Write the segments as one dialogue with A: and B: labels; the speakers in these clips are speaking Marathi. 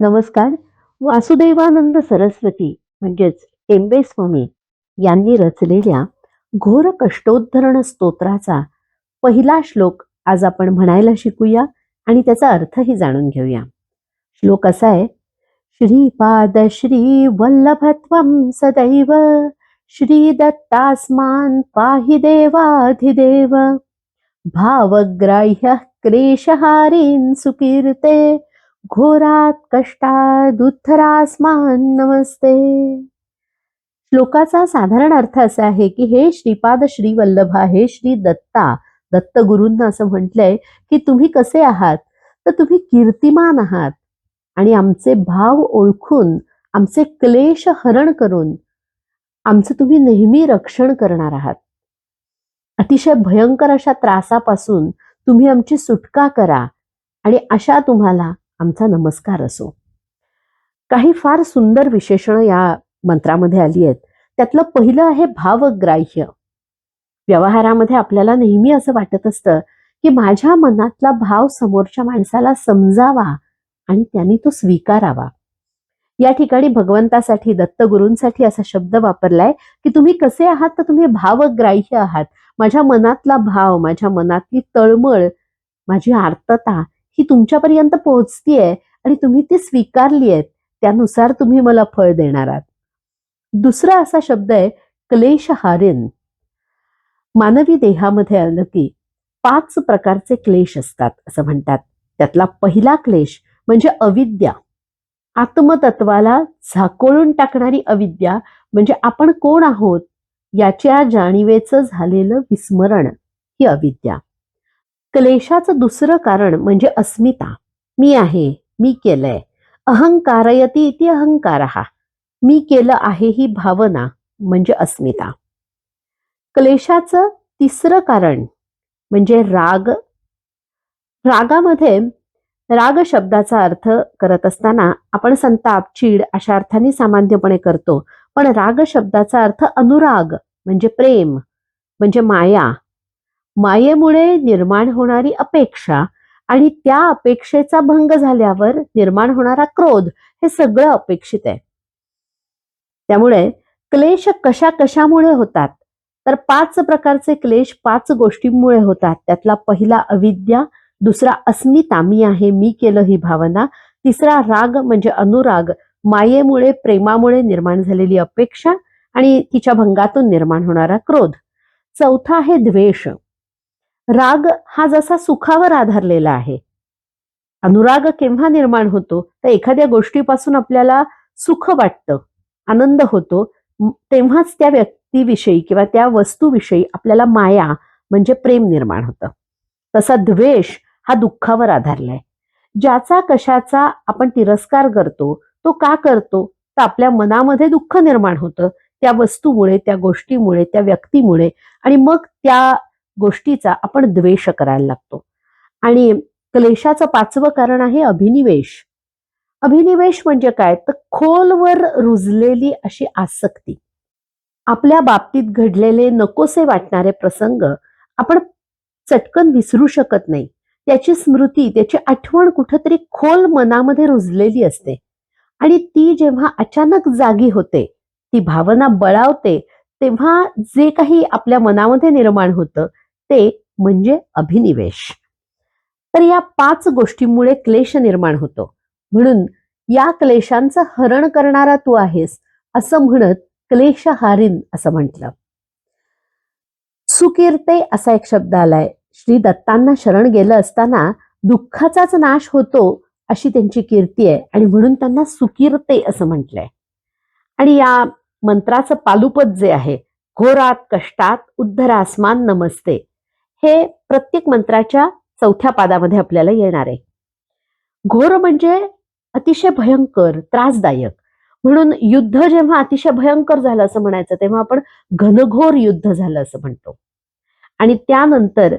A: नमस्कार. वासुदेवानंद सरस्वती म्हणजेच टेंबे स्वामी यांनी रचलेल्या घोर कष्टोद्धरण स्तोत्राचा पहिला श्लोक आज आपण म्हणायला शिकूया आणि त्याचा अर्थही जाणून घेऊया. श्लोक असा आहे: श्रीपाद श्री वल्लभत्वं सदैव श्री दत्तास्मान् पाहि देवाधिदेव भावग्राह्य क्लेशहारीन् सुकीर्ते घोरात कष्टादुत्थरास्मान नमस्ते. श्लोकाचा साधारण अर्थ असा आहे की हे श्रीपाद श्री वल्लभा, हे श्री दत्ता, दत्तगुरूंना असं म्हटलंय की तुम्ही कसे आहात, तर तुम्ही कीर्तिमान आहात आणि आमचे भाव ओळखून आमचे क्लेश हरण करून आमचं तुम्ही नेहमी रक्षण करणार आहात. अतिशय भयंकर अशा त्रासापासून तुम्ही आमची सुटका करा आणि अशा तुम्हाला आमचा नमस्कार असो. काही फार सुंदर विशेषणं या मंत्रामध्ये आली आहेत. त्यातलं पहिलं आहे भावग्राह्य. व्यवहारामध्ये आपल्याला नेहमी असं वाटत असतं की माझ्या मनातला भाव समोरच्या माणसाला समजावा आणि त्यांनी तो स्वीकारावा. या ठिकाणी भगवंतासाठी, दत्तगुरूंसाठी असा शब्द वापरलाय की तुम्ही कसे आहात, तर तुम्ही भावग्राह्य आहात. माझ्या मनातला भाव, माझ्या मनातली तळमळ, माझी आर्तता ही तुमच्यापर्यंत पोहोचतीये आणि तुम्ही ती स्वीकारली आहेत. त्यानुसार तुम्ही मला फळ देणार आहात. दुसरा असा शब्द आहे क्लेशहारीन. मानवी देहामध्ये आलं की 5 प्रकारचे क्लेश असतात असं म्हणतात. त्यातला पहिला क्लेश म्हणजे अविद्या. आत्मतत्वाला झाकोळून टाकणारी अविद्या म्हणजे आपण कोण आहोत याच्या जाणीवेचं झालेलं विस्मरण, ही अविद्या. क्लेशाचं दुसरं कारण म्हणजे अस्मिता. मी आहे, मी केलंय. अहंकारयती इति अहंकारः. मी केलं आहे ही भावना म्हणजे अस्मिता. क्लेशाचं तिसरं कारण म्हणजे राग. रागामध्ये राग शब्दाचा अर्थ करत असताना आपण संताप, चीड अशा अर्थाने सामान्यपणे करतो. पण राग शब्दाचा अर्थ अनुराग म्हणजे प्रेम, म्हणजे माया. मायेमुळे निर्माण होणारी अपेक्षा आणि त्या अपेक्षेचा भंग झाल्यावर निर्माण होणारा क्रोध, हे सगळं अपेक्षित आहे. त्यामुळे क्लेश कशामुळे होतात, तर 5 प्रकारचे क्लेश 5 गोष्टींमुळे होतात. त्यातला पहिला अविद्या, दुसरा अस्मिता, मी आहे, मी केलं ही भावना, तिसरा राग म्हणजे अनुराग, मायेमुळे, प्रेमामुळे निर्माण झालेली अपेक्षा आणि तिच्या भंगातून निर्माण होणारा क्रोध. चौथा आहे द्वेष. राग हा जसा सुखावर आधारलेला आहे. अनुराग केव्हा निर्माण होतो, तर एखाद्या गोष्टीपासून आपल्याला सुख वाटतं, आनंद होतो, तेव्हाच त्या व्यक्तीविषयी किंवा त्या वस्तूविषयी आपल्याला माया म्हणजे प्रेम निर्माण होतं. तसा द्वेष हा दुःखावर आधारलाय. ज्याचा कशाचा आपण तिरस्कार करतो, तो का करतो, तर आपल्या मनामध्ये दुःख निर्माण होतं त्या वस्तूमुळे, त्या गोष्टीमुळे, त्या व्यक्तीमुळे, आणि मग त्या गोष्टीचा आपण द्वेष करायला लागतो. आणि क्लेशाचं 5वं कारण आहे अभिनिवेश. अभिनिवेश म्हणजे काय, तर खोलवर रुजलेली अशी आसक्ती. आपल्या बाबतीत घडलेले नकोसे वाटणारे प्रसंग आपण चटकन विसरू शकत नाही. त्याची स्मृती, त्याची आठवण कुठेतरी खोल मनामध्ये रुजलेली असते आणि ती जेव्हा अचानक जागी होते, ती भावना बळावते, तेव्हा जे काही आपल्या मनामध्ये निर्माण होतं ते म्हणजे अभिनिवेश. तर या 5 गोष्टींमुळे क्लेश निर्माण होतो. म्हणून या क्लेशांचं हरण करणारा तू आहेस असं म्हणत क्लेशहारीन असं म्हटलं. सुकीर्ते असा एक शब्द आलाय. श्री दत्तांना शरण गेलं असताना दुःखाचाच नाश होतो अशी त्यांची कीर्ती आहे आणि म्हणून त्यांना सुकीर्ते असं म्हटलंय. आणि या मंत्राचं पालुपद जे आहे, घोरात कष्टात उद्धरास्मान नमस्ते, हे प्रत्येक मंत्राच्या 4थ्या पादामध्ये आपल्याला येणार आहे. घोर म्हणजे अतिशय भयंकर, त्रासदायक. म्हणून युद्ध जेव्हा अतिशय भयंकर झालं असं म्हणायचं, तेव्हा आपण घनघोर युद्ध झालं असं म्हणतो. आणि त्यानंतर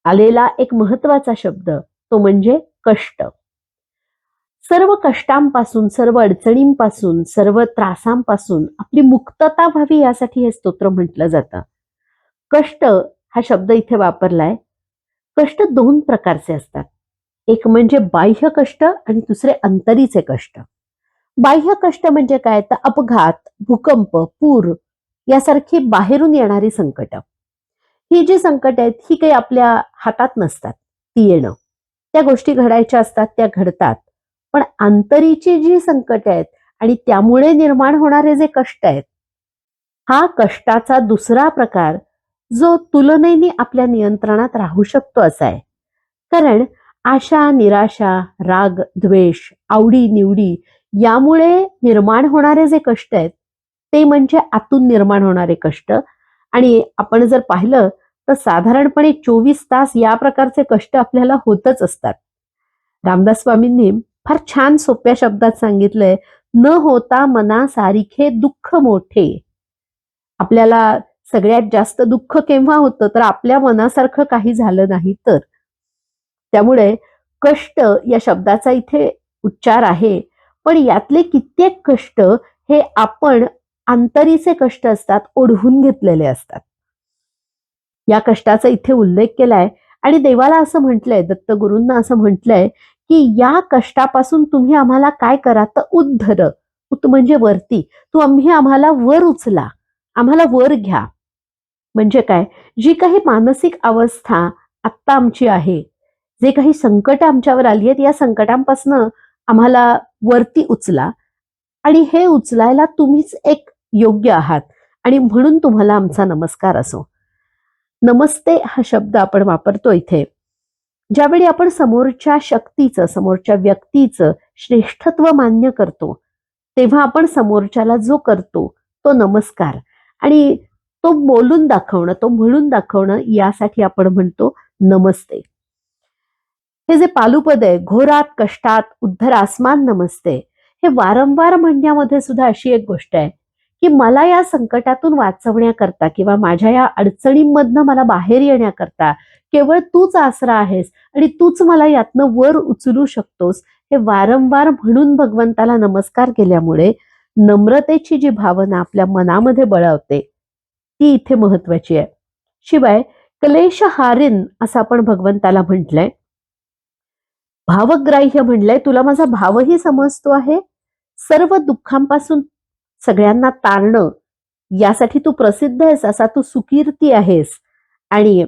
A: आलेला एक महत्वाचा शब्द तो म्हणजे कष्ट. सर्व कष्टांपासून, सर्व अडचणींपासून, सर्व त्रासांपासून आपली मुक्तता व्हावी यासाठी हे स्तोत्र म्हटलं जातं. कष्ट हा शब्द इथे वापरलाय. कष्ट 2 प्रकारचे असतात. एक म्हणजे बाह्य कष्ट आणि दुसरे अंतरीचे कष्ट. बाह्य कष्ट म्हणजे काय, तर अपघात, भूकंप, पूर यासारखी बाहेरून येणारी संकट. ही जी संकट आहेत ही काही आपल्या हातात नसतात ती येणं. त्या गोष्टी घडायच्या असतात, त्या घडतात. पण अंतरीची जी संकट आहेत आणि त्यामुळे निर्माण होणारे जे कष्ट आहेत, हा कष्टाचा दुसरा प्रकार जो तुलनेने आपल्या नियंत्रणात राहू शकतो असा आहे. कारण आशा, निराशा, राग, द्वेष, आवडी निवडी यामुळे निर्माण होणारे जे कष्ट आहेत ते म्हणजे आतून निर्माण होणारे कष्ट. आणि आपण जर पाहिलं तर साधारणपणे 24 तास या प्रकारचे कष्ट आपल्याला होतच असतात. रामदास स्वामींनी फार छान सोप्या शब्दात सांगितलंय, न होता मना सारिखे दुःख मोठे. आपल्याला सगळ्यात जास्त दुःख केव्हा होतं, तर आपल्या मनासारखं काही झालं नाही तर. त्यामुळे कष्ट या शब्दाचा इथे उच्चार आहे, पण यातले कित्येक कष्ट हे आपण अंतरीचे कष्ट असतात, ओढवून घेतलेले असतात. या कष्टाचा इथे उल्लेख केलाय आणि देवाला असं म्हटलंय, दत्तगुरूंना असं म्हटलंय की या कष्टापासून तुम्ही आम्हाला काय करा, तर उद्धर, उत म्हणजे वरती, तुम्ही आम्हाला वर उचला, आम्हाला वर घ्या. म्हणजे काय, जी काही मानसिक अवस्था आत्ता आमची आहे, जे काही संकट आमच्यावर आली आहेत, या संकटांपासून आम्हाला वरती उचला आणि हे उचलायला तुम्हीच एक योग्य आहात आणि म्हणून तुम्हाला आमचा नमस्कार असो. नमस्ते हा शब्द आपण वापरतो इथे ज्यावेळी आपण समोरच्या शक्तीचं, समोरच्या व्यक्तीचं श्रेष्ठत्व मान्य करतो, तेव्हा आपण समोरच्याला जो करतो तो नमस्कार, आणि तो बोलून दाखवणं, तो म्हणून दाखवणं, यासाठी आपण म्हणतो नमस्ते. हे जे पालुपद आहे, घोरात कष्टात उद्धर आसमान नमस्ते, हे वारंवार म्हणण्यामध्ये सुद्धा अशी एक गोष्ट आहे की मला या संकटातून वाचवण्याकरता किंवा माझ्या या अडचणींमधनं मला बाहेर येण्याकरता केवळ तूच आसरा आहेस आणि तूच मला यातनं वर उचलू शकतोस. हे वारंवार म्हणून भगवंताला नमस्कार केल्यामुळे नम्रतेची जी भावना आपल्या मनामध्ये बळावते ती इथे महत्वाची आहे. शिवाय क्लेश हारीन असं आपण भगवंताला म्हटलंय, भावग्राह्य म्हणलंय, तुला माझा भावही समजतो आहे, सर्व दुःखांपासून सगळ्यांना तारणं यासाठी तू प्रसिद्ध आहेस, असा तू सुकीर्ती आहेस. आणि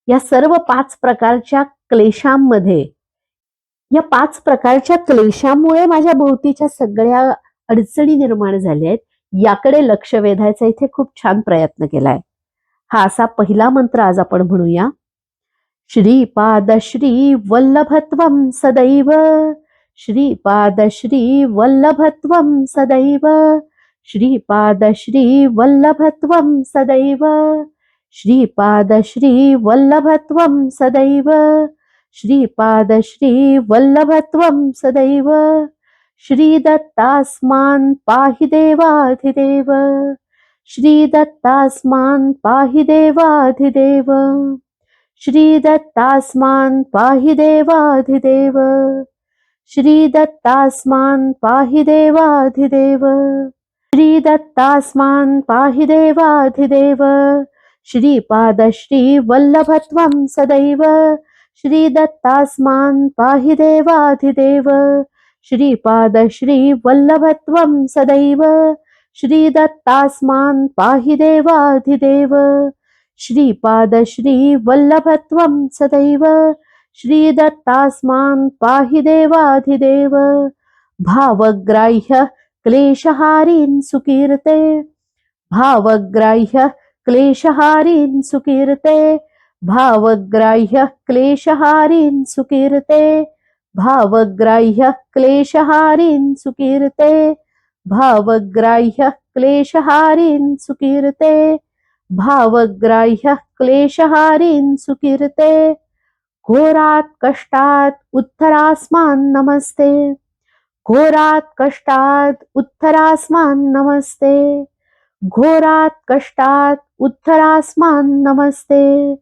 A: या सर्व 5 प्रकारच्या क्लेशांमध्ये, या 5 प्रकारच्या क्लेशांमुळे माझ्या भोवतीच्या सगळ्या अडचणी निर्माण झाल्या आहेत, याकडे लक्ष वेधायचा इथे खूप छान प्रयत्न केलाय. हा असा पहिला मंत्र आज आपण म्हणूया. श्रीपाद श्री वल्लभत्वं सदैव, श्रीपाद श्री वल्लभत्वं सदैव, श्रीपाद श्री वल्लभत्वं सदैव, श्रीपाद श्री वल्लभत्वं सदैव, श्रीपाद श्री वल्लभत्वं सदैव, श्रीदत्तास्मान् पाहि देवाधिदेव, श्रीदत्तास्मान् पाहि देवाधिदेव, श्रीदत्तास्मान् पाहि देवाधिदेव, श्रीदत्तास्मान् पाहि देवाधिदेव, श्रीदत्तास्मान् पाहि देवाधिदेव, श्रीपाद श्री वल्लभत्वं सदैव, श्रीदत्तास्मान् पाहि देवाधिदेव, श्रीपाद श्री वल्लभत्वं सदैव, श्रीदत्तास्मान् पाहि देवाधिदेव, श्रीपाद श्री वल्लभत्वं सदैव, श्रीदत्तास्मान् पाहि देवाधिदेव, भावग्राह्य क्लेशहारीन् सुकीर्ते, भावग्राह्य क्लेशहारीन् सुकीर्ते, भावग्राह्य क्लेशहारीन् सुकीर्ते, भावग्राह्य क्लेशहारीन् सुकीर्ते, भावग्राह्य क्लेशहारीन् सुकीर्ते, भावग्राह्य क्लेशहारीन् सुकीर्ते, घोरात कष्टात उत्तरास्मान् नमस्ते, घोरात कष्टात उत्तरास्मान् नमस्ते, घोरात कष्टात उत्तरास्मान् नमस्ते,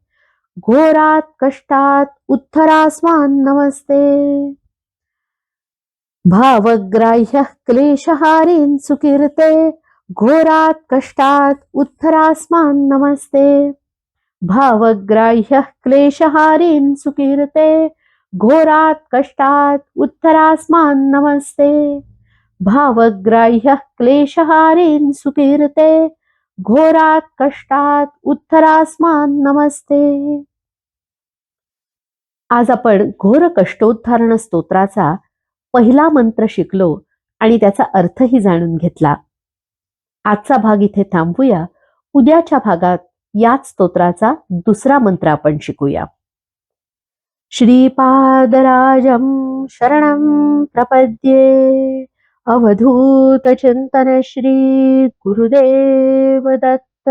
A: घोरात कष्टात उत्तरास्मान् नमस्ते, भावग्राह्य क्लेशहारीन् सुकीर्ते, घोरात कष्टात उत्तरास्मान् नमस्ते, भावग्राह्य क्लेशहारीन् सुकीर्ते, घोरात कष्टात उत्तरास्मान नमस्ते, भावग्राह्य क्लेशहारीन सुकीर्ते, घोरात कष्टात उत्तरास्मान नमस्ते. आज आपण घोर कष्टोद्धारण स्तोत्राचा पहिला मंत्र शिकलो आणि त्याचा अर्थही जाणून घेतला. आजचा भाग इथे थांबूया. उद्याच्या भागात याच स्तोत्राचा दुसरा मंत्र आपण शिकूया. श्रीपादराजं शरणं प्रपद्ये, अवधूत चिंतन श्री गुरुदेव दत्त.